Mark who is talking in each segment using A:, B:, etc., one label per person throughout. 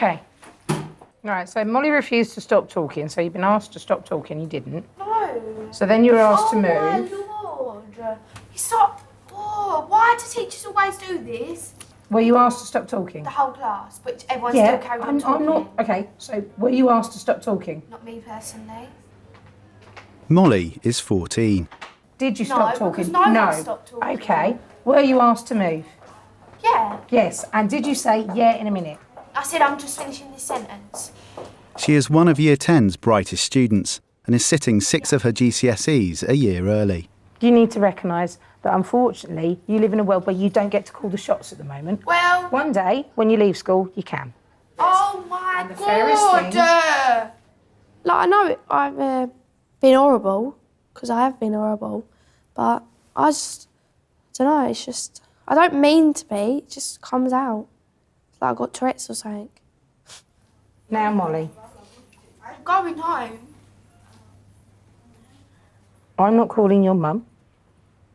A: Okay. Right, so Molly refused to stop talking, so you've been asked to stop talking, you didn't.
B: No.
A: So then you were asked to move.
B: Oh my Lord. Stop. Oh, why do teachers always do this?
A: Were you asked to stop talking?
B: The whole class, but everyone still carried on talking.
A: I'm not... Okay, so were you asked to stop talking?
B: Not me personally.
C: Molly is 14.
A: Did you stop talking?
B: No, one stopped talking.
A: Okay. Were you asked to move?
B: Yeah.
A: Yes. And did you say, yeah, in a minute?
B: I said, I'm just finishing this sentence.
C: She is one of Year 10's brightest students and is sitting 6 of her GCSEs a year early.
A: You need to recognise that, unfortunately, you live in a world where you don't get to call the shots at the moment.
B: Well...
A: One day, when you leave school, you can.
B: Oh, my
A: God!
B: Like, I know I've been horrible, because I have been horrible, but I don't know, it's just... I don't mean to be, it just comes out. It's like I've got Tourette's or something.
A: Now, Molly.
B: I'm going home.
A: I'm not calling your mum.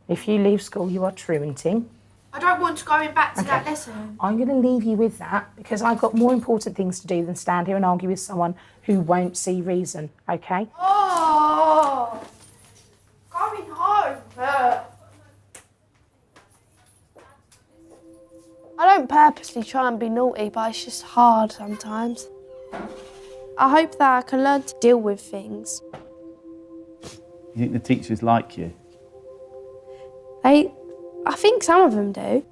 A: If you leave school, you are truanting.
B: I don't want to go back to that lesson.
A: I'm going to leave you with that because I've got more important things to do than stand here and argue with someone who won't see reason, OK?
B: Oh! Going home. I don't purposely try and be naughty, but it's just hard sometimes. I hope that I can learn to deal with things.
D: You think the teachers like you?
B: I think some of them do.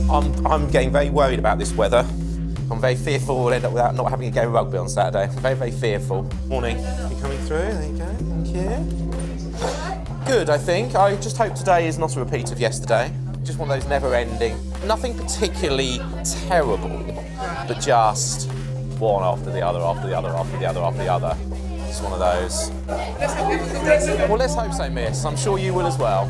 E: I'm getting very worried about this weather. I'm very fearful we'll end up without not having a game of rugby on Saturday. I'm very, very fearful. Morning. You coming through? There you go. Thank you. Good, I think. I just hope today is not a repeat of yesterday. Just one of those never-ending, nothing particularly terrible, but just one after the other, after the other, after the other, after the other. Just one of those. Well, let's hope so, miss. I'm sure you will as well.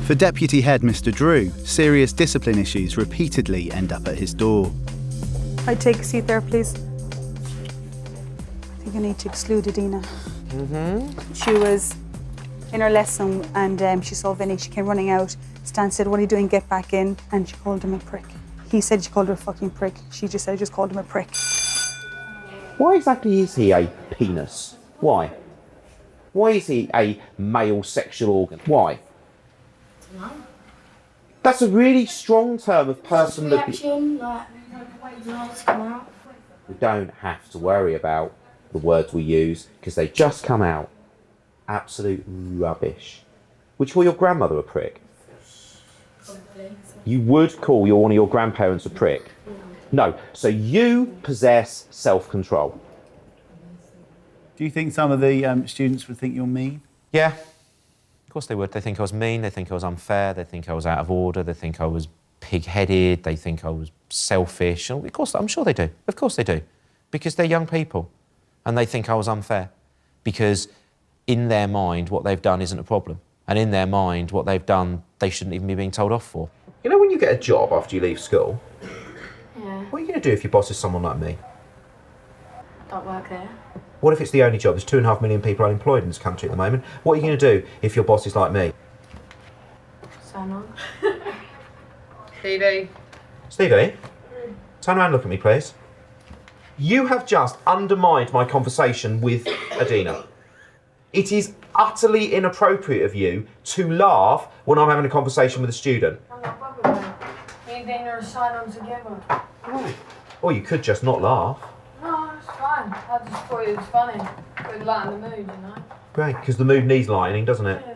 C: For Deputy Head Mr Drew, serious discipline issues repeatedly end up at his door.
F: I'd take a seat there, please. I think I need to exclude Adina. She was in her lesson and she saw Vinny. She came running out. Stan said, "What are you doing? Get back in." And she called him a prick. He said she called her a fucking prick. She just said, just called him a prick.
G: Why exactly is he a penis? Why? Why is he a male sexual organ? Why? That's a really strong term of person that... We don't have to worry about the words we use because they just come out. Absolute rubbish. Would you call your grandmother a prick? You would call one of your grandparents a prick? No. So you possess self-control.
D: Do you think some of the students would think you're mean?
E: Yeah, of course they would. They think I was mean, they think I was unfair, they think I was out of order, they think I was pig-headed, they think I was selfish. And of course, I'm sure they do. Of course they do. Because they're young people and they think I was unfair. Because in their mind, what they've done isn't a problem. And in their mind, what they've done, they shouldn't even be being told off for.
G: You know when you get a job after you leave school?
B: Yeah.
G: What are you going to do if your boss is someone like me?
B: Don't work there.
G: What if it's the only job? There's 2.5 million people unemployed in this country at the moment. What are you going to do if your boss is like me?
B: Sign on.
A: Stevie.
G: Stevie, turn around and look at me, please. You have just undermined my conversation with Adina. It is utterly inappropriate of you to laugh when I'm having a conversation with a student.
H: I'm not bothered with it. Me and Dana are sign on together.
G: Right. Or you could just not laugh.
H: No, it's fine. I just thought it was funny. Good lighten the mood, you know.
G: Great, because the mood needs lightening, doesn't it?
H: Yeah.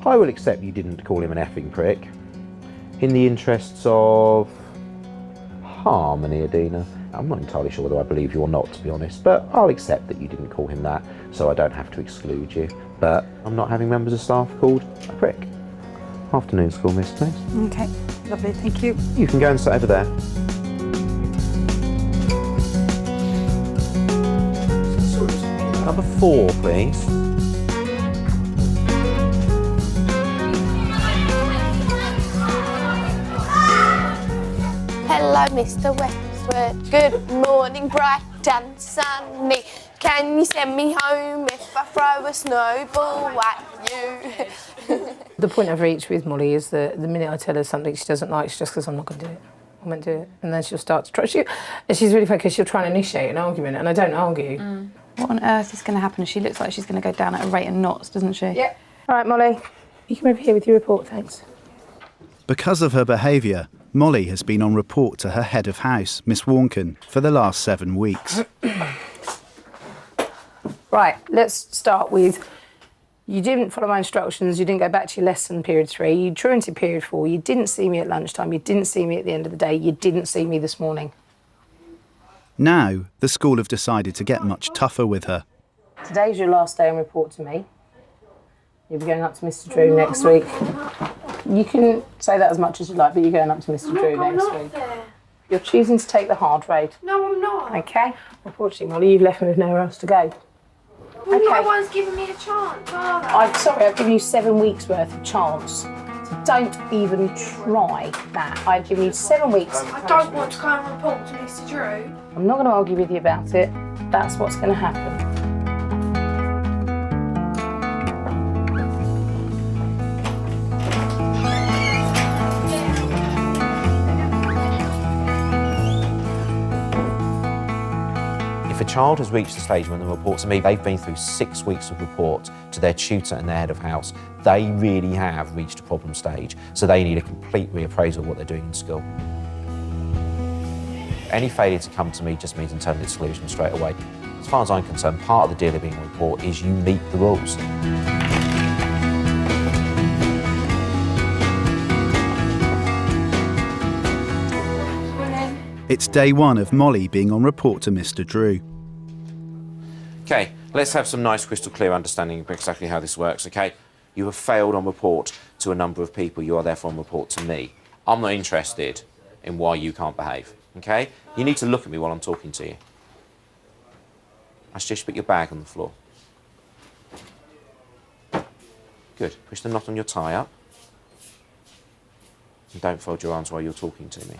G: I will accept you didn't call him an effing prick. In the interests of harmony, Adina. I'm not entirely sure whether I believe you or not, to be honest, but I'll accept that you didn't call him that, so I don't have to exclude you. But I'm not having members of staff called a prick. Afternoon school, miss, please.
F: Okay, lovely, thank you.
G: You can go and sit over there. Number 4, please.
B: Hello, Mr. Westwood. Good morning, bright and sunny. Can you send me home if I throw a snowball at you?
A: The point I've reached with Molly is that the minute I tell her something she doesn't like, it's just because I'm not going to do it. I won't do it. And then she'll start to try. She's really funny because she'll try and initiate an argument, and I don't argue.
F: What on earth is going to happen? She looks like she's going to go down at a rate of knots, doesn't she?
A: Yeah. All right, Molly. You come over here with your report, thanks.
C: Because of her behaviour, Molly has been on report to her head of house, Miss Warnken, for the last 7 weeks.
A: Right, let's start with, you didn't follow my instructions, you didn't go back to your lesson period 3, you truanted period 4, you didn't see me at lunchtime, you didn't see me at the end of the day, you didn't see me this morning.
C: Now, the school have decided to get much tougher with her.
A: Today's your last day on report to me. You'll be going up to Mr. Drew next week. You can say that as much as you like, but you're going up to Mr. Drew next week.
B: There.
A: You're choosing to take the hard road.
B: No, I'm not.
A: Okay? Unfortunately, Molly, you've left me with nowhere else to go.
B: Well, no one's giving me a chance, are they?
A: I'm sorry, I've given you 7 weeks worth of chance. So don't even try that. I've given you 7 weeks.
B: I don't want to go and report to Mr. Drew.
A: I'm not going to argue with you about it. That's what's going to happen.
G: If a child has reached the stage when they report to me, they've been through 6 weeks of report to their tutor and their head of house, they really have reached a problem stage, so they need a complete reappraisal of what they're doing in school. Any failure to come to me just means internal exclusion straight away. As far as I'm concerned, part of the deal of being on report is you meet the rules.
C: It's day 1 of Molly being on report to Mr. Drew.
G: Okay, let's have some nice crystal clear understanding of exactly how this works, okay? You have failed on report to a number of people, you are therefore on report to me. I'm not interested in why you can't behave, okay? You need to look at me while I'm talking to you. I suggest you put your bag on the floor. Good, push the knot on your tie up. And don't fold your arms while you're talking to me.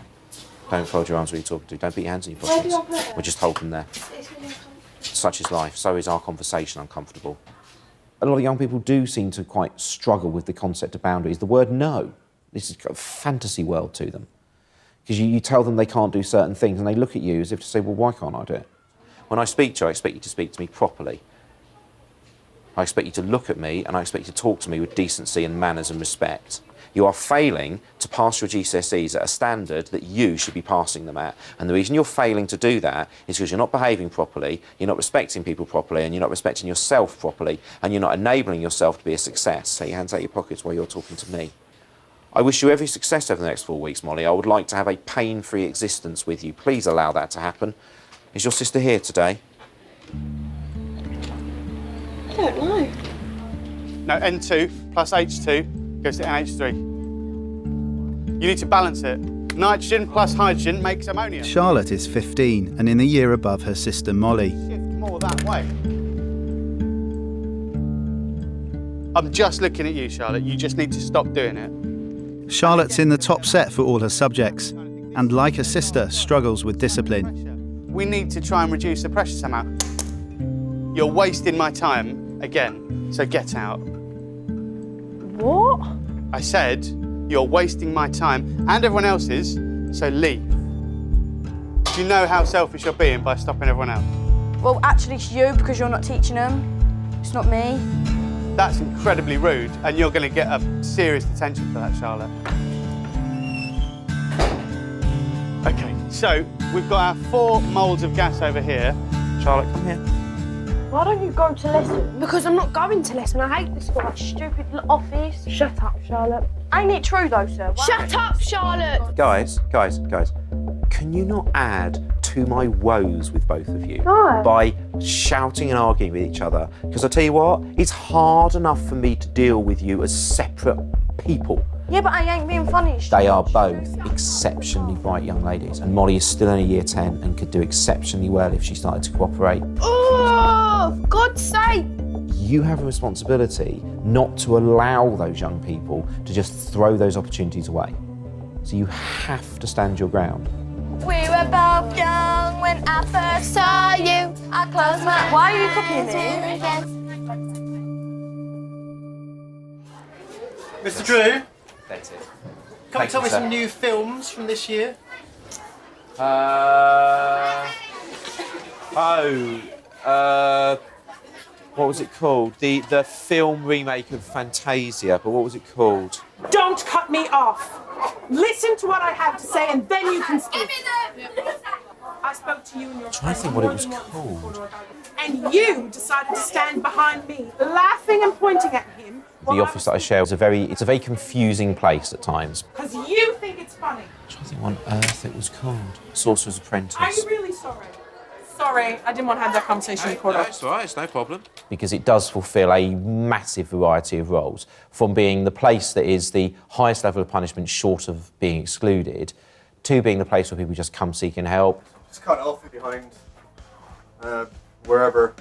G: Don't fold your arms while you're talking to me. Don't put your hands in your pockets.
B: Where do I put it?
G: Or just hold them there. Such is life, so is our conversation uncomfortable. A lot of young people do seem to quite struggle with the concept of boundaries. The word no, this is a fantasy world to them. Because you tell them they can't do certain things and they look at you as if to say, well, why can't I do it? When I speak to you, I expect you to speak to me properly. I expect you to look at me and I expect you to talk to me with decency and manners and respect. You are failing to pass your GCSEs at a standard that you should be passing them at. And the reason you're failing to do that is because you're not behaving properly, you're not respecting people properly, and you're not respecting yourself properly, and you're not enabling yourself to be a success. Take your hands out of your pockets while you're talking to me. I wish you every success over the next 4 weeks, Molly. I would like to have a pain-free existence with you. Please allow that to happen. Is your sister here today?
B: I don't know.
I: No, N2 plus H2 goes to NH3. You need to balance it. Nitrogen plus hydrogen makes ammonia.
C: Charlotte is 15 and in the year above her sister Molly.
I: Shift more that way. I'm just looking at you, Charlotte. You just need to stop doing it.
C: Charlotte's in the top set for all her subjects and, like her sister, struggles with discipline.
I: We need to try and reduce the pressure somehow. You're wasting my time again, so get out.
B: What?
I: I said you're wasting my time and everyone else's, so leave. Do you know how selfish you're being by stopping everyone else?
B: Well, actually, it's you because you're not teaching them. It's not me.
I: That's incredibly rude, and you're going to get a serious detention for that, Charlotte. OK, so we've got our 4 moulds of gas over here. Charlotte, come here.
B: Why don't you go to lesson? Because I'm not going to lesson. I hate this stupid office. Shut up, Charlotte. Ain't it true, though, sir? Shut up, Charlotte!
G: Guys, can you not add to my woes with both of you
B: No.
G: by shouting and arguing with each other? Because I tell you what, it's hard enough for me to deal with you as separate people.
B: Yeah, but I ain't being funny.
G: They are both exceptionally bright young ladies, and Molly is still only year 10 and could do exceptionally well if she started to cooperate.
B: Oh, for God's sake!
G: You have a responsibility not to allow those young people to just throw those opportunities away. So you have to stand your ground.
B: We were both young when I first saw you. I closed my Why are you copying me?
J: Mr. Drew,
E: That's it.
J: can you tell me some new films from this year?
E: What was it called? The film remake of Fantasia, but what was it called?
K: Don't cut me off. Listen to what I have to say and then you can speak. I spoke to you and your
E: I'm trying to think what it was called.
K: And you decided to stand behind me, laughing and pointing at him.
E: The office that I share is a very confusing place at times.
K: Because you think it's funny.
E: I'm trying to think what on earth it was called. Sorcerer's Apprentice.
K: Are you really sorry? Sorry, I didn't want to have that conversation in court.
E: No, it's all right, it's no problem. Because it does fulfil a massive variety of roles, from being the place that is the highest level of punishment short of being excluded, to being the place where people just come seeking help.
L: Just caught Alfie behind wherever,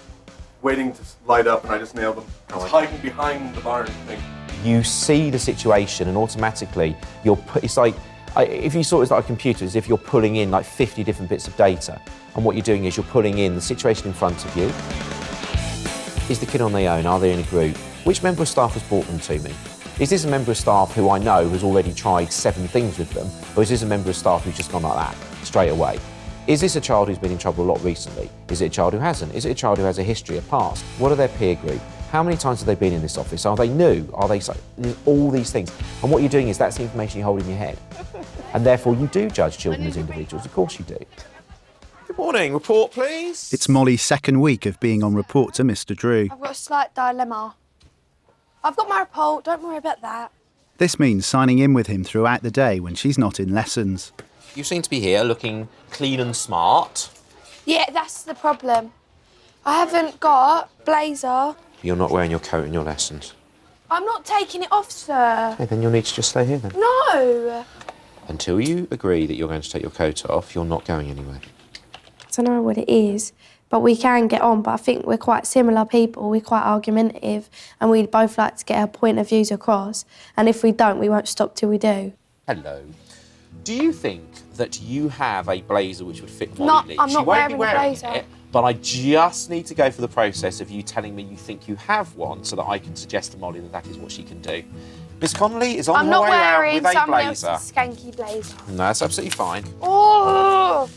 L: waiting to light up, and I just nailed him. He's hiding behind the barn thing.
E: You see the situation, and automatically it's like, if you saw it as like a computer, as if you're pulling in like 50 different bits of data, and what you're doing is you're pulling in the situation in front of you. Is the kid on their own? Are they in a group? Which member of staff has brought them to me? Is this a member of staff who I know has already tried 7 things with them, or is this a member of staff who's just gone like that, straight away? Is this a child who's been in trouble a lot recently? Is it a child who hasn't? Is it a child who has a history, a past? What are their peer group? How many times have they been in this office? Are they new? Are they all these things? And what you're doing is that's the information you hold in your head. And therefore you do judge children as individuals. Of course you do. Good morning. Report, please.
C: It's Mollie's second week of being on report to Mr. Drew.
B: I've got a slight dilemma. I've got my report, don't worry about that.
C: This means signing in with him throughout the day when she's not in lessons.
E: You seem to be here looking clean and smart.
B: Yeah, that's the problem. I haven't got blazer.
E: You're not wearing your coat in your lessons.
B: I'm not taking it off, sir.
E: Okay, then you'll need to just stay here then.
B: No.
E: Until you agree that you're going to take your coat off, you're not going anywhere.
B: I don't know what it is, but we can get on. But I think we're quite similar people. We're quite argumentative, and we both like to get our point of views across. And if we don't, we won't stop till we do.
E: Hello. Do you think that you have a blazer which would fit Mollie?
B: No,
E: Lee?
B: I'm
E: She
B: not
E: won't be
B: wearing a blazer.
E: it, but I just need to go through the process of you telling me you think you have one so that I can suggest to Mollie that that is what she can do. Miss Connolly is on her way around with a
B: someone
E: blazer.
B: else's skanky blazer.
E: No, that's absolutely fine.
B: Oh!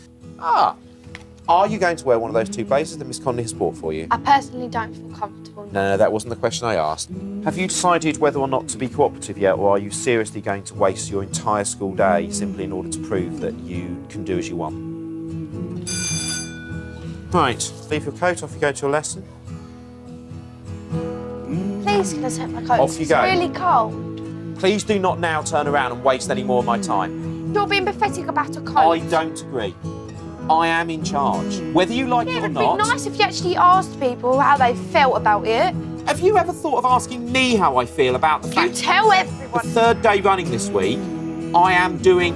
E: Are you going to wear one of those 2 blazers that Miss Connolly has bought for you?
B: I personally don't feel comfortable.
E: No, that wasn't the question I asked. Have you decided whether or not to be cooperative yet, or are you seriously going to waste your entire school day simply in order to prove that you can do as you want? Right, leave your coat off, you go to your lesson.
B: Please, can I take my coat?
E: Off you go.
B: It's really cold.
E: Please do not now turn around and waste any more of my time.
B: You're being pathetic about a coat.
E: I don't agree. I am in charge. Whether you like it or not...
B: It'd be nice if you actually asked people how they felt about it.
E: Have you ever thought of asking me how I feel about the fact...
B: You tell everyone.
E: The 3rd day running this week, I am doing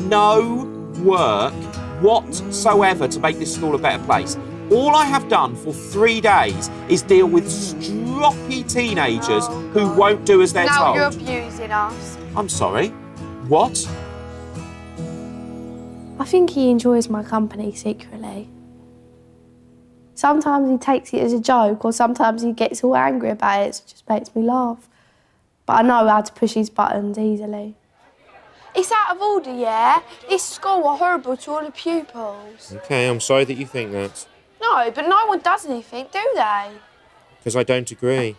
E: no work whatsoever to make this school a better place. All I have done for 3 days is deal with stroppy teenagers who won't do as they're told.
B: Now you're abusing us.
E: I'm sorry. What?
B: I think he enjoys my company secretly. Sometimes he takes it as a joke, or sometimes he gets all angry about it, so it just makes me laugh. But I know how to push his buttons easily. It's out of order, yeah? This school are horrible to all the pupils.
E: OK, I'm sorry that you think that.
B: No, but no one does anything, do they?
E: Because I don't agree.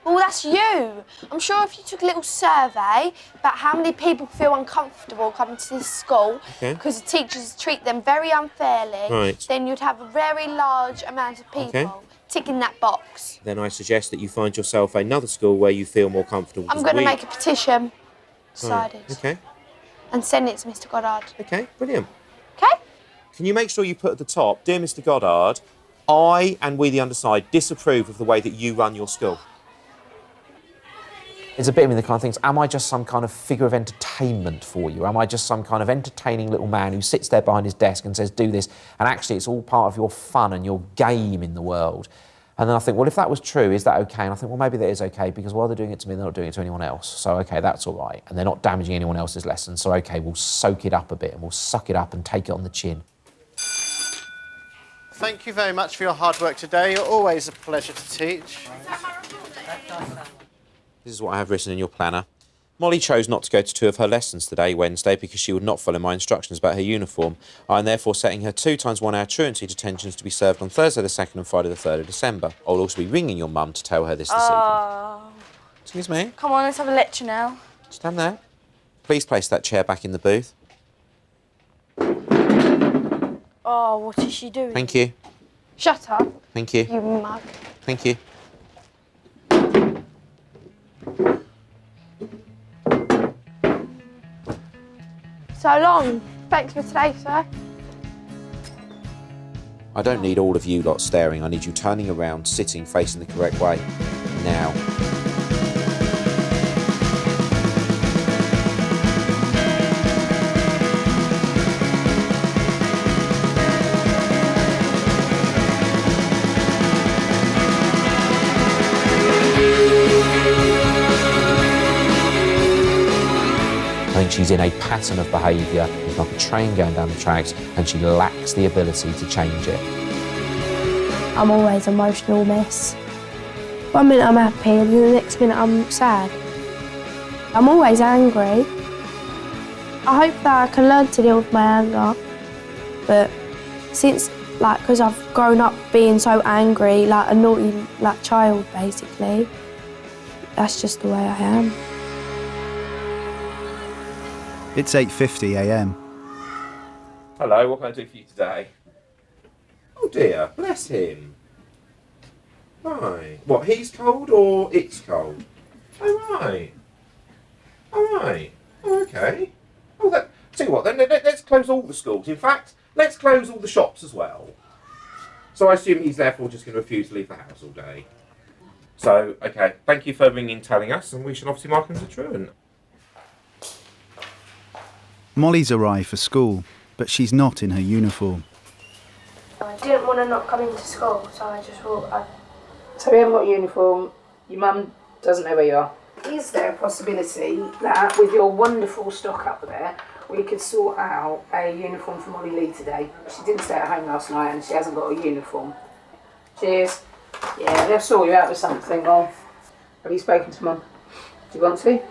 B: Well, that's you. I'm sure if you took a little survey about how many people feel uncomfortable coming to this school because the teachers treat them very unfairly, then you'd have a very large amount of people ticking that box.
E: Then I suggest that you find yourself another school where you feel more comfortable.
B: I'm going to make a petition. Decided.
E: OK.
B: And send it to Mr. Goddard.
E: OK, brilliant.
B: OK?
E: Can you make sure you put at the top, Dear Mr. Goddard, I and we the underside disapprove of the way that you run your school. It's a bit of me the kind of things, am I just some kind of figure of entertainment for you? Am I just some kind of entertaining little man who sits there behind his desk and says, do this, and actually it's all part of your fun and your game in the world? And then I think, well, if that was true, is that OK? And I think, well, maybe that is OK, because while they're doing it to me, they're not doing it to anyone else. So, OK, that's all right. And they're not damaging anyone else's lessons. So, OK, we'll soak it up a bit and we'll suck it up and take it on the chin.
J: Thank you very much for your hard work today. You're always a pleasure to teach.
E: This is what I have written in your planner. Mollie chose not to go to 2 of her lessons today, Wednesday, because she would not follow my instructions about her uniform. I am therefore setting her 2 times 1 hour truancy detentions to be served on Thursday the 2nd and Friday the 3rd of December. I'll also be ringing your mum to tell her this evening. Excuse me?
B: Come on, let's have a lecture now.
E: Stand there. Please place that chair back in the booth.
B: Oh, what is she doing?
E: Thank you.
B: Shut up.
E: Thank you.
B: You mug.
E: Thank you.
B: So long. Thanks for today, sir.
E: I don't need all of you lot staring. I need you turning around, sitting, facing the correct way. Now. I think she's in a pattern of behaviour. It's like a train going down the tracks, and she lacks the ability to change it.
B: I'm always an emotional mess. 1 minute I'm happy and the next minute I'm sad. I'm always angry. I hope that I can learn to deal with my anger. But since, because I've grown up being so angry, like a naughty, child, basically, that's just the way I am.
C: It's 8:50 a.m.
E: Hello, what can I do for you today? Oh dear, bless him. Right. What, he's cold or it's cold? Oh, right. Oh, right. Oh, okay. Oh, tell you what, then let's close all the schools. In fact, let's close all the shops as well. So I assume he's therefore just going to refuse to leave the house all day. So, okay, thank you for ringing, telling us, and we shall obviously mark him as a truant.
C: Mollie's arrived for school, but she's not in her uniform.
B: I didn't want to not come into school, so I just thought
A: So we haven't got a uniform, your mum doesn't know where you are. Is there a possibility that with your wonderful stock up there, we could sort out a uniform for Mollie Lee today? She didn't stay at home last night and she hasn't got a uniform. Cheers. Yeah, they'll sort you out with something. Well, have you spoken to Mum? Do you want to?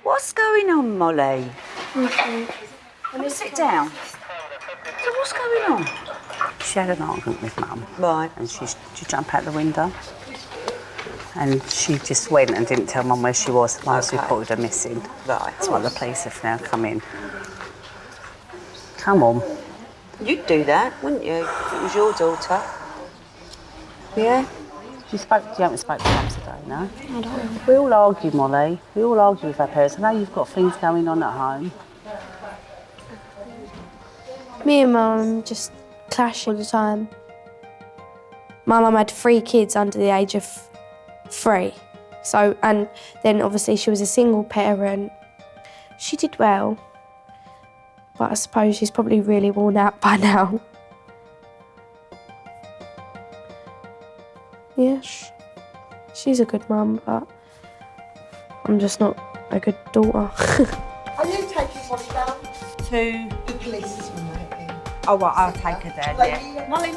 M: What's going on, Mollie? Come sit down. So what's going on? She had an argument with Mum. Right. And she jumped out the window. And she just went and didn't tell Mum where she was. Mum's reported her missing. Right. That's why the police have now come in. Come on.
N: You'd do that, wouldn't you? If it was your daughter.
M: Yeah? You haven't spoken to Mum today, no? I don't. We all argue, Mollie. We all argue with our parents. I know you've got things going on at home.
B: Me and Mum just clash all the time. My mum had 3 kids under the age of 3. So, and then obviously she was a single parent. She did well, but I suppose she's probably really worn out by now. Yeah, she's a good mum, but I'm just not a good daughter.
K: Are you taking Mollie down?
M: To
K: the police when they're here.
M: Oh, well, I'll take her down, yeah. Mollie!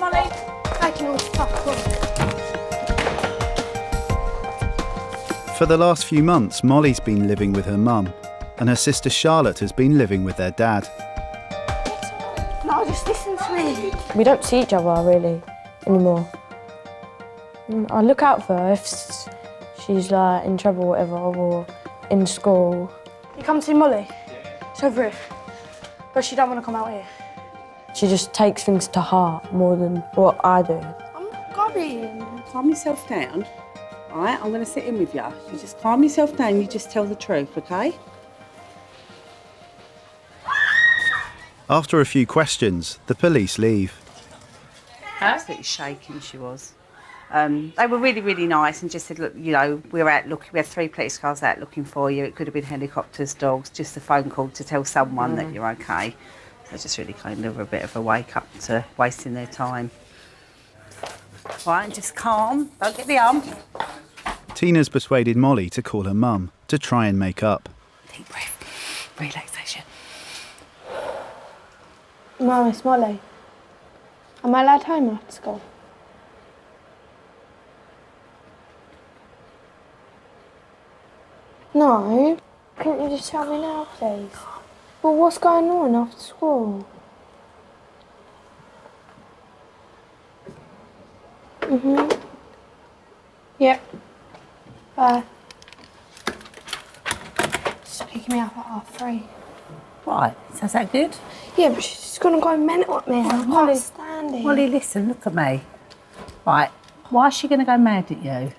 B: Taking all the stuff.
C: For the last few months, Mollie's been living with her mum, and her sister Charlotte has been living with their dad.
B: No, just listen to me.
O: We don't see each other really anymore. I look out for her if she's in trouble or whatever, or in school.
B: You come to see Mollie? It's over here. But she don't want to come out here.
O: She just takes things to heart more than what I do.
B: I'm not going.
M: Calm yourself down. All right, I'm going to sit in with you. You just calm yourself down, you just tell the truth, OK?
C: After a few questions, the police leave.
M: Absolutely shaking she was. They were really, really nice and just said, look, we're out looking, we had 3 police cars out looking for you. It could have been helicopters, dogs, just a phone call to tell someone that you're OK. So just really kind of a bit of a wake up to wasting their time. Right, and just calm, don't get the arm.
C: Tina's persuaded Mollie to call her mum to try and make up.
M: Deep breath, relaxation.
B: Mum, it's Mollie. Am I allowed home after school? No. Couldn't you just tell me now, please? Well, what's going on after school? Yep. Bye. She's picking me up at 3:30.
M: Right, so is that good?
B: Yeah, but she's gonna go mental at me. I can't stand it.
M: Molly, listen, look at me. Right, why is she going to go mad at you?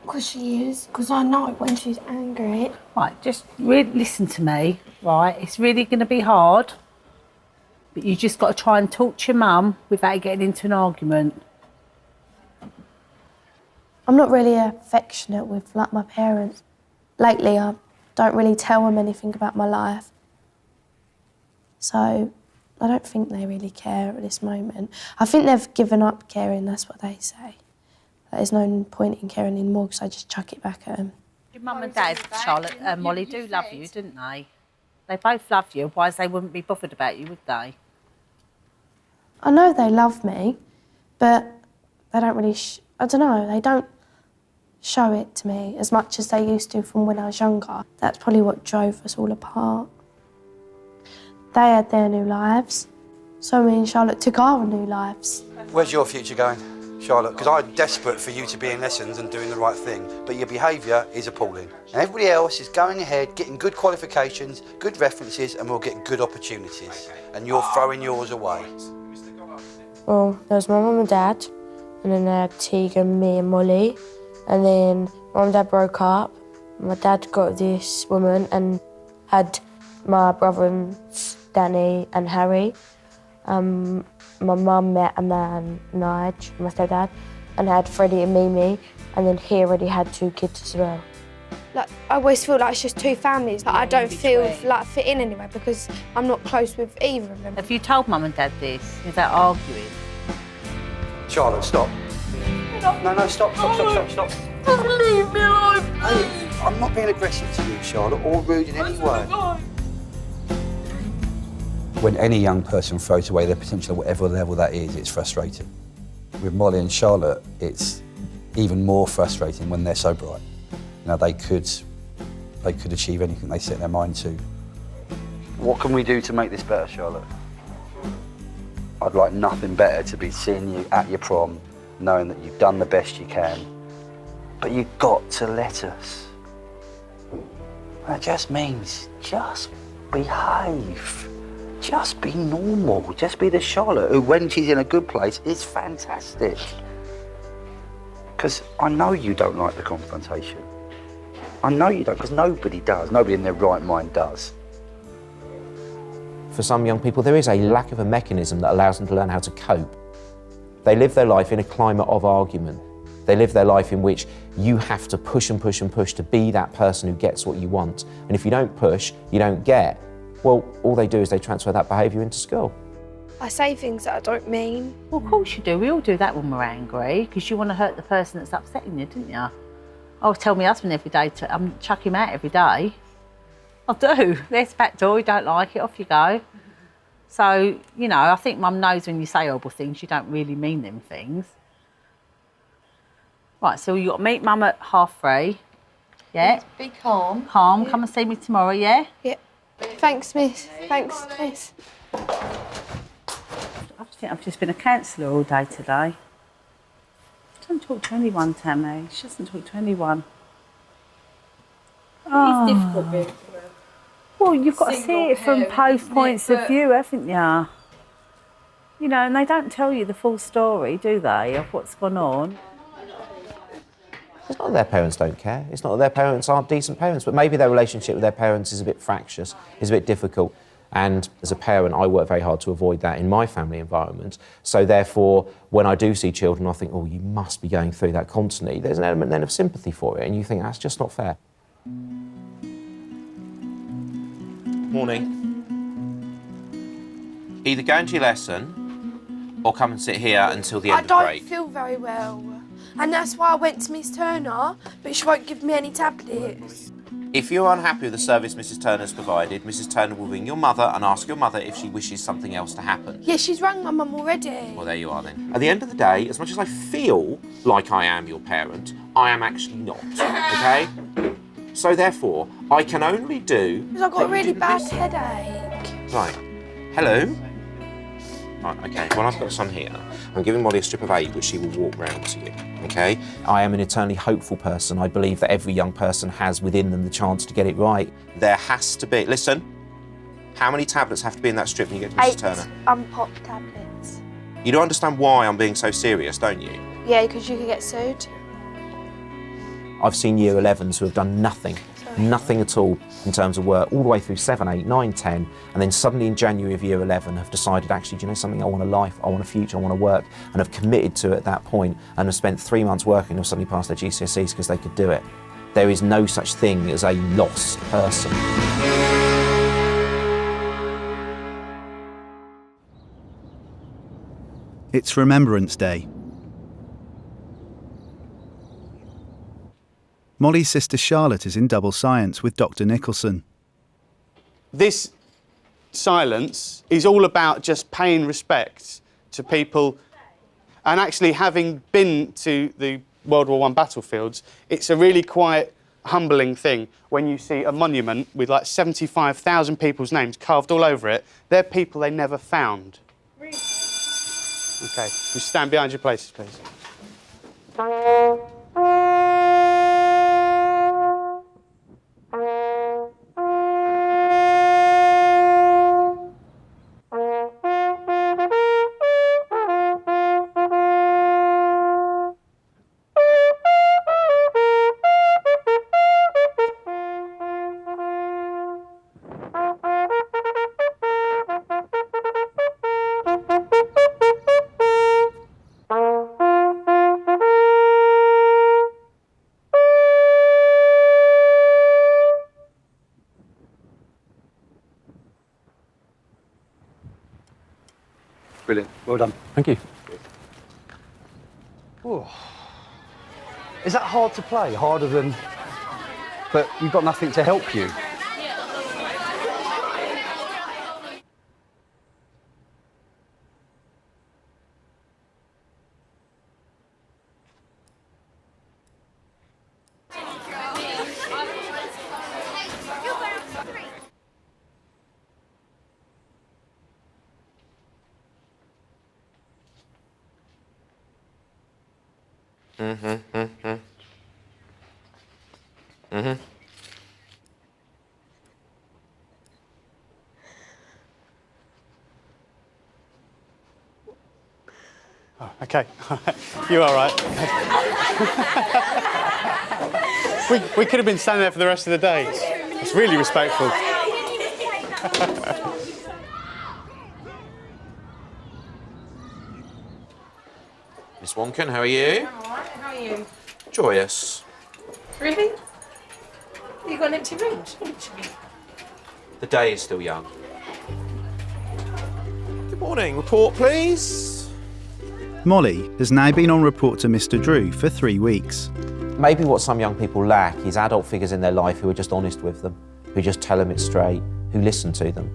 B: Because she is. Because I know it when she's angry.
M: Right, just really listen to me, right? It's really going to be hard, but you just got to try and talk to your mum without getting into an argument.
B: I'm not really affectionate with, like, my parents. Lately, I don't really tell them anything about my life. So, I don't think they really care at this moment. I think they've given up caring, that's what they say. There's no point in caring anymore because I just chuck it back at them.
M: Your mum and dad, Charlotte and Molly, do love you, didn't they? They both love you, otherwise they wouldn't be bothered about you, would they?
B: I know they love me, but they don't really, I don't know, they don't show it to me as much as they used to from when I was younger. That's probably what drove us all apart. They had their new lives, so me and Charlotte took our new lives.
P: Where's your future going, Charlotte? Because I'm desperate for you to be in lessons and doing the right thing, but your behaviour is appalling. And everybody else is going ahead, getting good qualifications, good references, and we'll get good opportunities. And you're throwing yours away.
O: Well, there was my mum and dad, and then they had Tegan, me and Molly, and then mum and dad broke up. My dad got this woman and had my brother and Danny and Harry. My mum met a man, Nige, my stepdad, and had Freddie and Mimi, and then he already had 2 kids as well.
B: Like, I always feel like it's just 2 families. Like, I don't feel like I fit in anywhere because I'm not close with either of them.
M: Have you told mum and dad this without arguing?
P: Charlotte, stop. No, stop.
K: Leave me alone.
P: I'm not being aggressive to you, Charlotte, or rude in any way. When any young person throws away their potential at whatever level that is, it's frustrating. With Molly and Charlotte, it's even more frustrating when they're so bright. Now, they could achieve anything they set their mind to. What can we do to make this better, Charlotte? I'd like nothing better to be seeing you at your prom, knowing that you've done the best you can, but you've got to let us. That just means just behave. Just be normal. Just be the Charlotte who, when she's in a good place, is fantastic. Because I know you don't like the confrontation. I know you don't, because nobody does. Nobody in their right mind does.
G: For some young people, there is a lack of a mechanism that allows them to learn how to cope. They live their life in a climate of argument. They live their life in which you have to push and push and push to be that person who gets what you want. And if you don't push, you don't get. Well, all they do is they transfer that behaviour into school.
B: I say things that I don't mean.
M: Well, of course you do. We all do that when we're angry, because you want to hurt the person that's upsetting you, didn't you? I'll tell my husband every day, chuck him out every day. I do. There's the back door, you don't like it, off you go. So, you know, I think Mum knows when you say horrible things, you don't really mean them things. Right, so you've got to meet Mum at 3:30. Yeah?
H: Be calm.
M: Calm, come and see me tomorrow, yeah?
B: Yeah. Thanks, miss. Thanks, miss.
M: I think I've just been a counsellor all day today. She doesn't talk to anyone, Tame. She doesn't talk to anyone.
H: It's difficult being from a
M: well, you've got to see it from both points of view, haven't you? You know, and they don't tell you the full story, do they, of what's gone on?
G: It's not that their parents don't care. It's not that their parents aren't decent parents, but maybe their relationship with their parents is a bit fractious, is a bit difficult. And as a parent, I work very hard to avoid that in my family environment. So therefore, when I do see children, I think, oh, you must be going through that constantly. There's an element then of sympathy for it, and you think, that's just not fair.
E: Morning. Either go into your lesson or come and sit here until the end of break.
B: I don't feel very well. And that's why I went to Miss Turner, but she won't give me any tablets.
E: If you're unhappy with the service Mrs. Turner's provided, Mrs. Turner will ring your mother and ask your mother if she wishes something else to happen.
B: Yeah, she's rang my mum already.
E: Well, there you are then. At the end of the day, as much as I feel like I am your parent, I am actually not, okay? So therefore, I can only do...
B: Because I've got a really bad headache.
E: Right. Hello? Right, okay, well, I've got some here. I'm giving Molly a strip of 8, which she will walk round to you, okay? I am an eternally hopeful person. I believe that every young person has within them the chance to get it right. There has to be... Listen, how many tablets have to be in that strip when you get to Mrs. Turner?
B: 8 unpopped tablets.
E: You don't understand why I'm being so serious, don't you?
B: Yeah, because you could get sued.
E: I've seen year 11s who have done nothing, nothing at all in terms of work, all the way through 7, 8, 9, 10, and then suddenly in January of year 11 have decided, actually, do you know something, I want a life, I want a future, I want to work, and have committed to it at that point, and have spent 3 months working and have suddenly passed their GCSEs because they could do it. There is no such thing as a lost person.
C: It's Remembrance Day. Mollie's sister Charlotte is in double science with Dr. Nicholson.
I: This silence is all about just paying respect to people, and actually having been to the World War I battlefields, it's a really quite humbling thing when you see a monument with like 75,000 people's names carved all over it. They're people they never found. Really? OK, you stand behind your places, please.
P: Brilliant. Well done. Thank you.
Q: Ooh. Is that hard to play? Harder than... But you've got nothing to help you.
I: Oh, OK. You all right? we could have been standing there for the rest of the day. It's really respectful.
E: Miss Wonken, how are you?
H: I'm all right. How are you?
E: Joyous.
H: Really? You got an empty room?
E: The day is still young. Good morning. Report, please.
C: Mollie has now been on report to Mr. Drew for 3 weeks.
E: Maybe what some young people lack is adult figures in their life who are just honest with them, who just tell them it straight, who listen to them.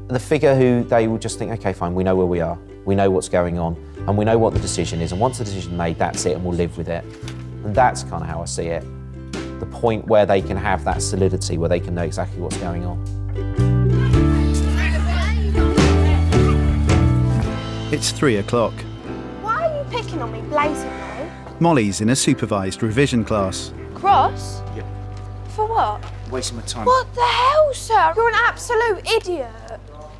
E: And the figure who they will just think, OK, fine, we know where we are, we know what's going on, and we know what the decision is, and once the decision's made, that's it, and we'll live with it. And that's kind of how I see it. The point where they can have that solidity, where they can know exactly what's going on.
C: It's 3 o'clock.
B: Why are you picking on me blatantly?
C: Mollie's in a supervised revision class.
B: Cross?
D: Yeah.
B: For what?
D: Wasting my time.
B: What the hell, sir? You're an absolute idiot.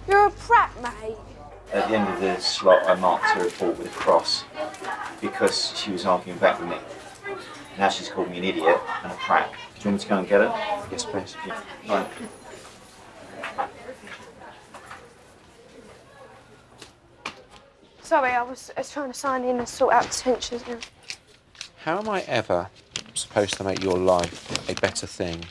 B: You're a prat, mate.
R: At the end of the slot, I marked her report with a cross because she was arguing back with me. Now she's called me an idiot and a prat. Do you want me to go and get her? Yes, please. Yeah. Right.
B: Sorry, I was trying to sign in and sort out detentions now.
E: How am I ever supposed to make your life a better thing?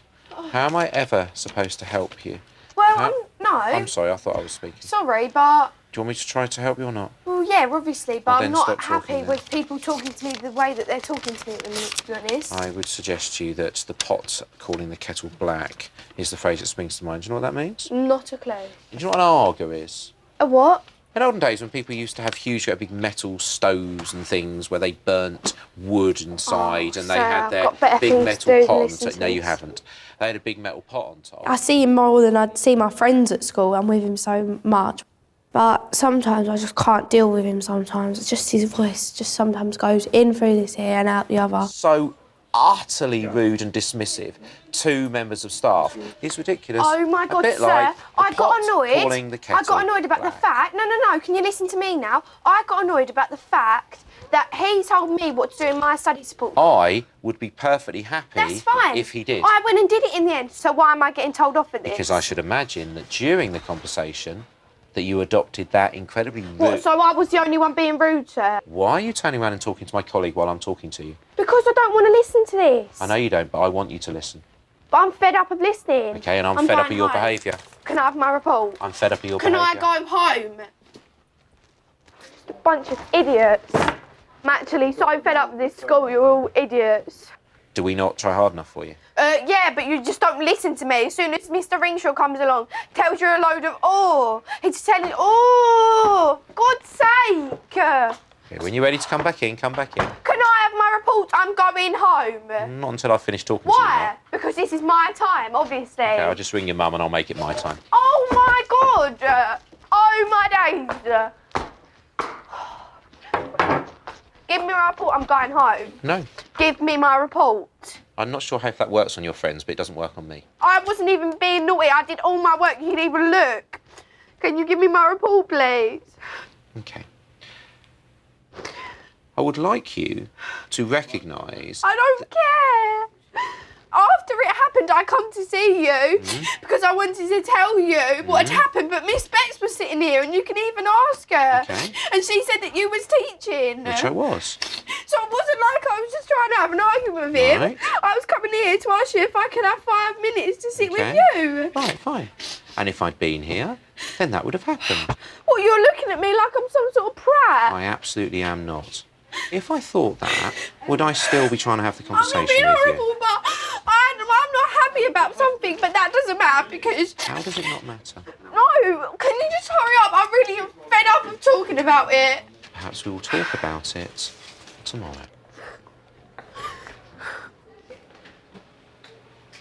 E: How am I ever supposed to help you?
B: Well, no.
E: I'm sorry, I thought I was speaking.
B: Sorry, but...
E: Do you want me to try to help you or not?
B: Well, yeah, obviously, but
E: Well,
B: I'm
E: then
B: not
E: stop talking
B: happy
E: then.
B: with people talking to me the way that they're talking to me at the minute, to be honest.
E: I would suggest to you that the pot calling the kettle black is the phrase that springs to mind. Do you know what that means?
B: Not a clue.
E: Do you know what an arger is?
B: A what?
E: An In olden days, when people used to have huge, big metal stoves and things where they burnt wood inside and they had their big metal pot on top. No, you haven't. They had a big metal pot on top.
B: I see him more than I'd see my friends at school. I'm with him so much. But sometimes I just can't deal with him sometimes. It's just his voice just sometimes goes in through this ear and out the other.
E: So utterly rude and dismissive to members of staff. It's ridiculous.
B: Oh my God,
E: a bit
B: sir!
E: like
B: I got annoyed.
E: Calling the kettle
B: I got annoyed about the fact. No. Can you listen to me now? I got annoyed about the fact that he told me what to do in my study support.
E: I would be perfectly happy
B: That's fine.
E: if he did.
B: I went and did it in the end. So why am I getting told off for this?
E: Because I should imagine that during the conversation that you adopted that incredibly rude...
B: What, so I was the only one being rude, sir?
E: Why are you turning around and talking to my colleague while I'm talking to you?
B: Because I don't want to listen to this.
E: I know you don't, but I want you to listen.
B: But I'm fed up of listening.
E: OK, and I'm fed up of
B: going
E: your
B: home.
E: behaviour.
B: Can I have my report?
E: I'm fed up of your
B: Can
E: behaviour.
B: I go home? Just a bunch of idiots. I'm actually so fed up with this school, you're all idiots.
E: Do we not try hard enough for you?
B: Yeah, but you just don't listen to me. As soon as Mr. Ringshaw comes along, tells you a load of, he's telling, God's sake.
E: Okay, when you're ready to come back in, come back in.
B: Can I have my report? I'm going home.
E: Not until I finish talking to you.
B: Why? Because this is my time, obviously.
E: Okay, I'll just ring your mum and I'll make it my time.
B: Oh my God! Oh my days! Give me my report, I'm going home.
E: No.
B: Give me my report.
E: I'm not sure how that works on your friends, but it doesn't work on me.
B: I wasn't even being naughty, I did all my work, you can even look. Can you give me my report, please?
E: OK. I would like you to recognise...
B: I don't care. After it happened, I come to see you because I wanted to tell you what had happened, but Miss Bex was sitting here and you can even ask her.
E: Okay.
B: And she said that you was teaching.
E: Which I was.
B: So it wasn't like I was just trying to have an argument with him.
E: Right.
B: I was coming here to ask you if I could have 5 minutes to sit with you.
E: Right, fine. And if I'd been here, then that would have happened.
B: Well, you're looking at me like I'm some sort of prat.
E: I absolutely am not. If I thought that, would I still be trying to have the conversation
B: I'm not being
E: with
B: horrible,
E: you?
B: but I'm not happy about something, but that doesn't matter because...
E: How does it not matter?
B: No, can you just hurry up? I really am fed up of talking about it.
E: Perhaps we will talk about it tomorrow.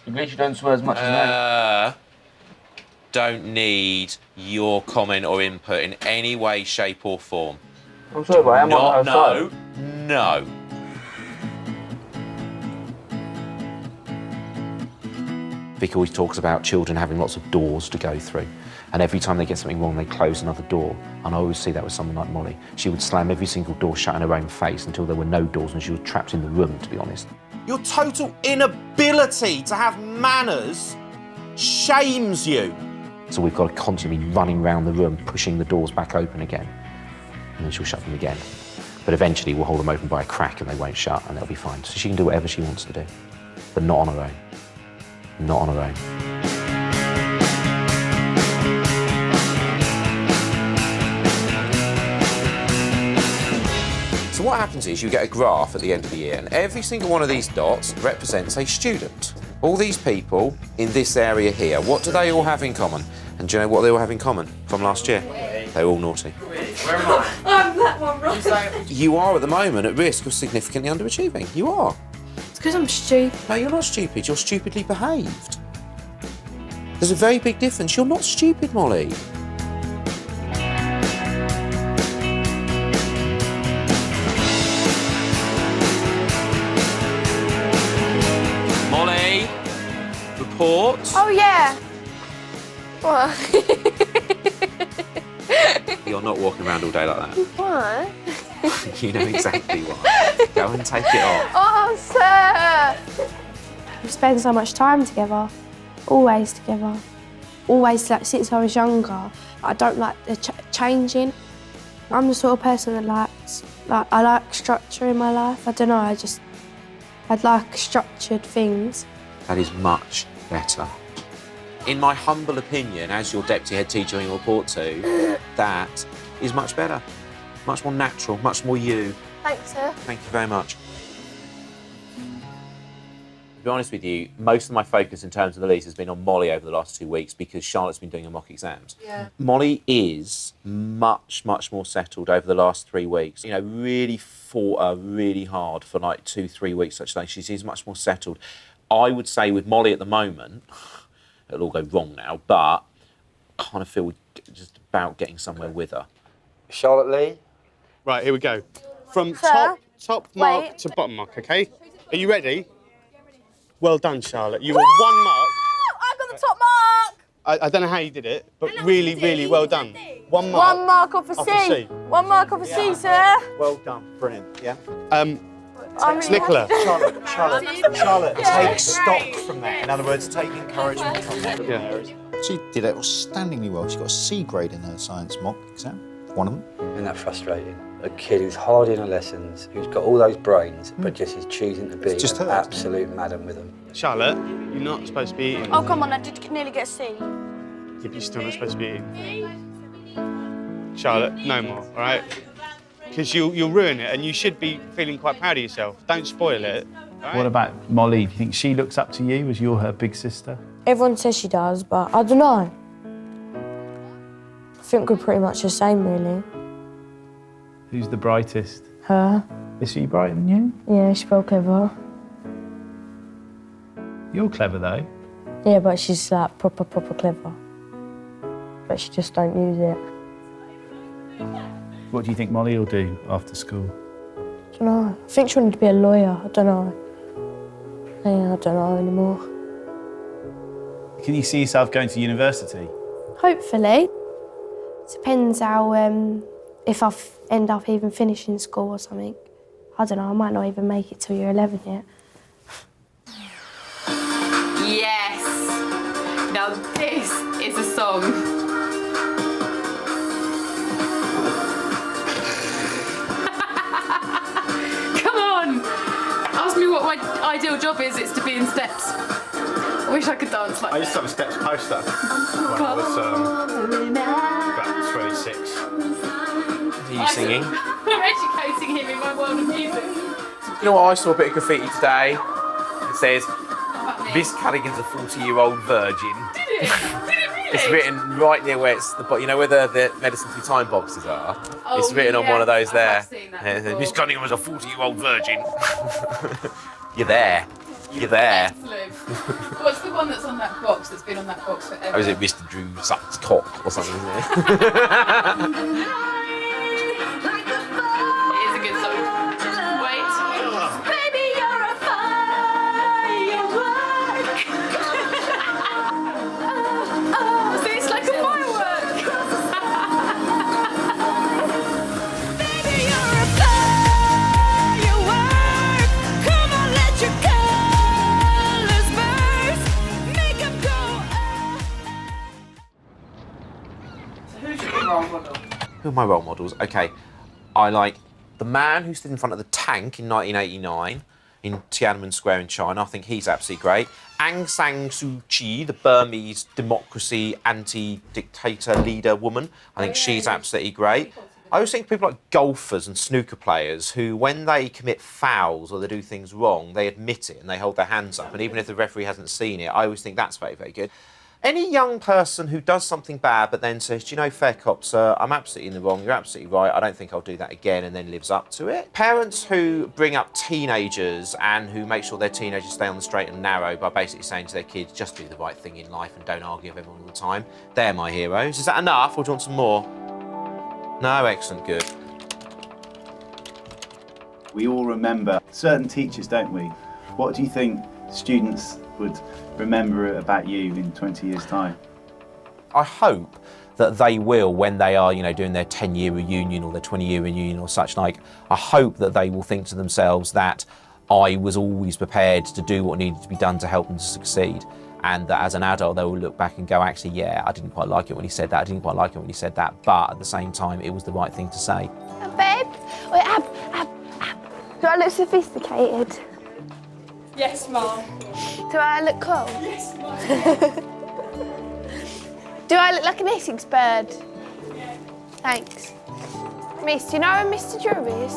S: At least you don't swear as much as me.
E: Don't need your comment or input in any way, shape or form.
S: I'm sorry, but I am on the
E: No.
S: outside.
E: No. Vic always talks about children having lots of doors to go through. And every time they get something wrong, they close another door. And I always see that with someone like Molly. She would slam every single door shut in her own face until there were no doors and she was trapped in the room, to be honest. Your total inability to have manners shames you. So we've got to constantly be running around the room, pushing the doors back open again. And then she'll shut them again. But eventually we'll hold them open by a crack and they won't shut and they'll be fine. So she can do whatever she wants to do, but not on her own. Not on her own. So what happens is you get a graph at the end of the year and every single one of these dots represents a student. All these people in this area here, what do they all have in common? And do you know what they all have in common from last year? They're all naughty.
H: Where am I? I'm that one, right?
E: You are at the moment at risk of significantly underachieving. You are.
B: It's because I'm stupid.
E: No, you're not stupid. You're stupidly behaved. There's a very big difference. You're not stupid, Molly. Molly, report.
B: Oh, yeah. What?
E: You're not walking around all day like that.
B: What?
E: You know exactly why. Go and take it off.
B: Oh, sir! We spend so much time together, always together. Always, like, since I was younger. I don't like the changing. I'm the sort of person that likes, I like structure in my life. I don't know, I'd like structured things.
E: That is much better. In my humble opinion, as your deputy head teacher you report to, that is much better. Much more natural, much more you.
B: Thanks, sir.
E: Thank you very much. be honest with you, most of my focus in terms of the leads has been on Mollie over the last 2 weeks because Charlotte's been doing her mock exams.
H: Yeah.
E: Mollie is much more settled over the last 3 weeks. You know, really fought her really hard for like 2-3 weeks such that she seems much more settled. I would say with Mollie at the moment, it'll all go wrong now, but I kind of feel we're just about getting somewhere with her.
Q: Charlotte Lee?
I: Right, here we go. From
B: Sir?
I: top mark
B: Wait.
I: to bottom mark, okay? Are you ready? Well done, Charlotte. You were 1 mark.
B: I got the top mark!
I: I don't know how you did it, but really well done. 1 mark.
B: 1 mark off a
I: Off
B: C.
I: a C.
B: 1 mark off a C, sir.
C: Well done, brilliant. Yeah.
B: I'm really
I: Nicola.
C: Charlotte,
B: Yeah.
C: take stock from that. In other words, take encouragement from that.
I: Yeah.
T: She did outstandingly well. She got a C grade in her science mock exam, one of them.
Q: Isn't that frustrating? A kid who's hard in her lessons, who's got all those brains, but just is choosing to be
T: just
Q: an
T: her.
Q: absolute madam with them.
I: Charlotte, you're not supposed to be eating.
B: Oh, come on, I did nearly get a C.
I: Yeah, but you're still not supposed to be eating. Charlotte, no more, all right? Because you'll ruin it, and you should be feeling quite proud of yourself. Don't spoil it. All right?
D: What about Mollie? Do you think she looks up to you as you're her big sister?
O: Everyone says she does, but I don't know. I think we're pretty much the same, really.
D: Who's the brightest?
O: Her.
D: Is she brighter than you?
O: Yeah, she's real clever.
D: You're clever, though.
O: Yeah, but she's like proper clever. But she just don't use it.
D: What do you think Mollie will do after school?
O: I don't know. I think she wanted to be a lawyer. I don't know. Yeah, I don't know anymore.
D: Can you see yourself going to university?
B: Hopefully. Depends how, if I end up even finishing school or something. I don't know, I might not even make it till year 11 yet.
H: Yes! Now this is a song. Come on! Ask me what my ideal job is, it's to be in steps. I wish I could dance like
L: I used to have a steps poster when I was about 26.
E: Are you singing?
H: I'm educating him in my world of music.
E: You know what, I saw a bit of graffiti today. It says, Miss Callaghan's a 40-year-old virgin.
H: Did it? Did it really?
E: It's written right near where it's, you know where the medicine through time boxes are?
H: Oh,
E: it's written on one of those there.
H: I've seen that
E: And it says,
H: before.
E: Miss Callaghan was a 40-year-old virgin. You're there. You're there.
H: Excellent. What's the one that's on that box that's been on that box forever?
E: Or is it Mr. Drew sucks cock or something? Isn't it?
H: It is a good song. Wait. Baby, you're a firework. Oh, so it's like a firework. Baby, you're a firework. Come on, let your colors burst. Make 'em go up. So who's your role model?
E: Who are my role models? Okay, I like the man who stood in front of the tank in 1989 in Tiananmen Square in China. I think he's absolutely great. Aung San Suu Kyi, the Burmese democracy anti-dictator leader woman. I think she's absolutely great. I always think people like golfers and snooker players who, when they commit fouls or they do things wrong, they admit it and they hold their hands up. And even if the referee hasn't seen it, I always think that's very, very good. Any young person who does something bad but then says, do you know, fair cop, sir, I'm absolutely in the wrong, you're absolutely right, I don't think I'll do that again, and then lives up to it. Parents who bring up teenagers and who make sure their teenagers stay on the straight and narrow by basically saying to their kids, just do the right thing in life and don't argue with everyone all the time. They're my heroes. Is that enough, or do you want some more? No? Excellent, good.
C: We all remember certain teachers, don't we? What do you think students would remember about you in 20 years' time?
E: I hope that they will, when they are, you know, doing their 10-year reunion or their 20-year reunion or such like, I hope that they will think to themselves that I was always prepared to do what needed to be done to help them to succeed. And that as an adult, they will look back and go, actually, yeah, I didn't quite like it when he said that, I didn't quite like it when he said that, but at the same time, it was the right thing to say.
B: Babe, wait, do I look sophisticated?
H: Yes, Mum.
B: Do I look cool?
H: Yes, Mum.
B: Do I look like an Essex bird? Thanks. Miss, do you know where Mr. Drew is?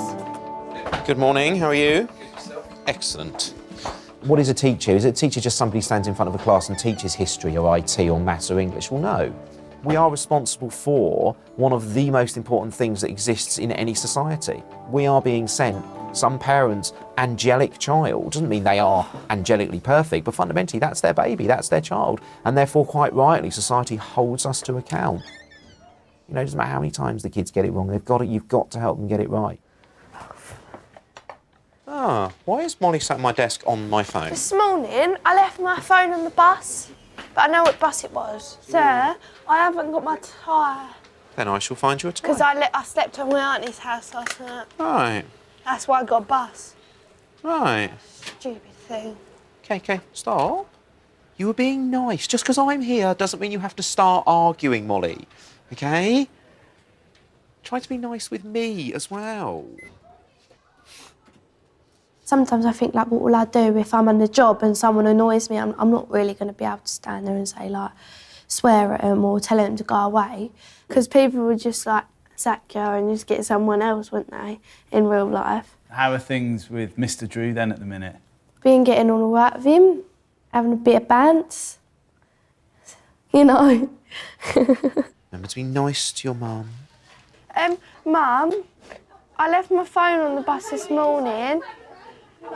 E: Good morning, how are you? Excellent.
G: What is a teacher? Is a teacher just somebody who stands in front of a class and teaches history or IT or maths or English? Well, no. We are responsible for one of the most important things that exists in any society. We are being sent some parents' angelic child. Doesn't mean they are angelically perfect, but fundamentally that's their baby, that's their child, and therefore quite rightly society holds us to account. You know, it doesn't matter how many times the kids get it wrong, you've got to help them get it right. Ah, why is Molly sat at my desk on my phone?
B: This morning, I left my phone on the bus, but I know what bus it was. Sir, I haven't got my tie.
G: Then I shall find you a tie.
B: Because I slept at my auntie's house last night.
G: Right.
B: That's why I got a bus.
G: Right.
B: Stupid thing.
G: Okay, stop. You were being nice. Just because I'm here doesn't mean you have to start arguing, Molly. Okay? Try to be nice with me as well.
B: Sometimes I think, like, what will I do if I'm on the job and someone annoys me? I'm not really going to be able to stand there and say, like, swear at them or tell them to go away. Because people would just, like, sack you and just get someone else, wouldn't they, in real life?
D: How are things with Mr. Drew then at the minute?
B: Been getting on all right with him, having a bit of bants, you know.
G: Remember to be nice to your mum.
B: Mum, I left my phone on the bus this morning.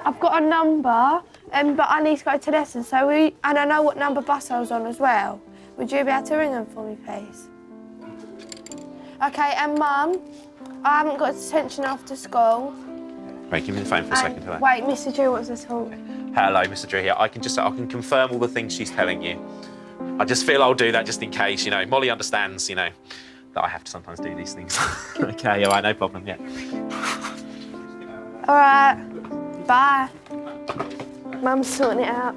B: I've got a number, but I need to go to lessons, and I know what number bus I was on as well. Would you be able to ring them for me, please? OK, and Mum, I haven't got detention after school.
G: Right, give me the phone for a second, hello.
B: Wait, Mr. Drew wants to talk.
G: Hello, Mr. Drew here. I can confirm all the things she's telling you. I just feel I'll do that just in case, you know. Molly understands, you know, that I have to sometimes do these things. OK, all right, no problem, yeah.
B: All right, bye. Mum's sorting it out.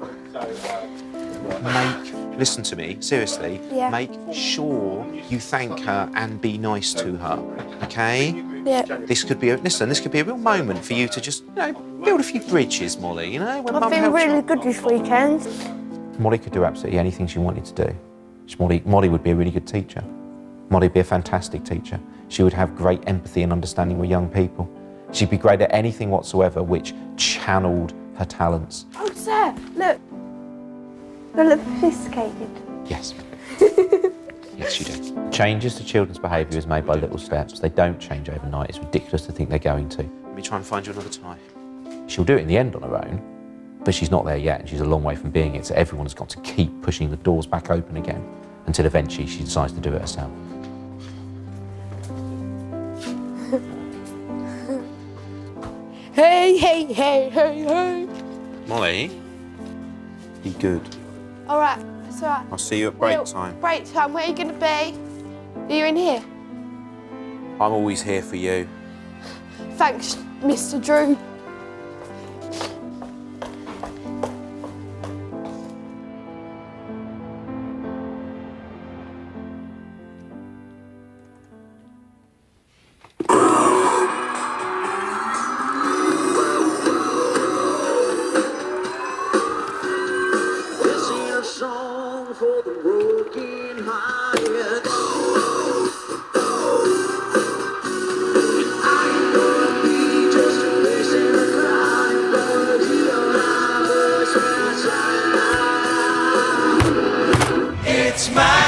G: Listen to me, seriously.
B: Yeah.
G: Make sure you thank her and be nice to her, OK?
B: Yeah.
G: This could be a real moment for you to just, you know, build a few bridges, Molly, you know? When
B: I've
G: Mum
B: been
G: helps
B: really
G: you.
B: good this weekend.
G: Molly could do absolutely anything she wanted to do. Molly would be a really good teacher. Molly would be a fantastic teacher. She would have great empathy and understanding with young people. She'd be great at anything whatsoever which channeled her talents.
B: Oh, sir, look. You look sophisticated.
G: Yes. Yes, you do. Changes to children's behaviour is made by little steps. They don't change overnight. It's ridiculous to think they're going to. Let me try and find you another tie. She'll do it in the end on her own, but she's not there yet, and she's a long way from being it, so everyone's got to keep pushing the doors back open again until eventually she decides to do it herself.
B: Hey, hey, hey, hey, hey.
G: Molly, be good.
B: All right, it's all right.
G: I'll see you at break time.
B: Break time, where are you going to be? Are you in here?
G: I'm always here for you.
B: Thanks, Mr. Drew.
U: It's my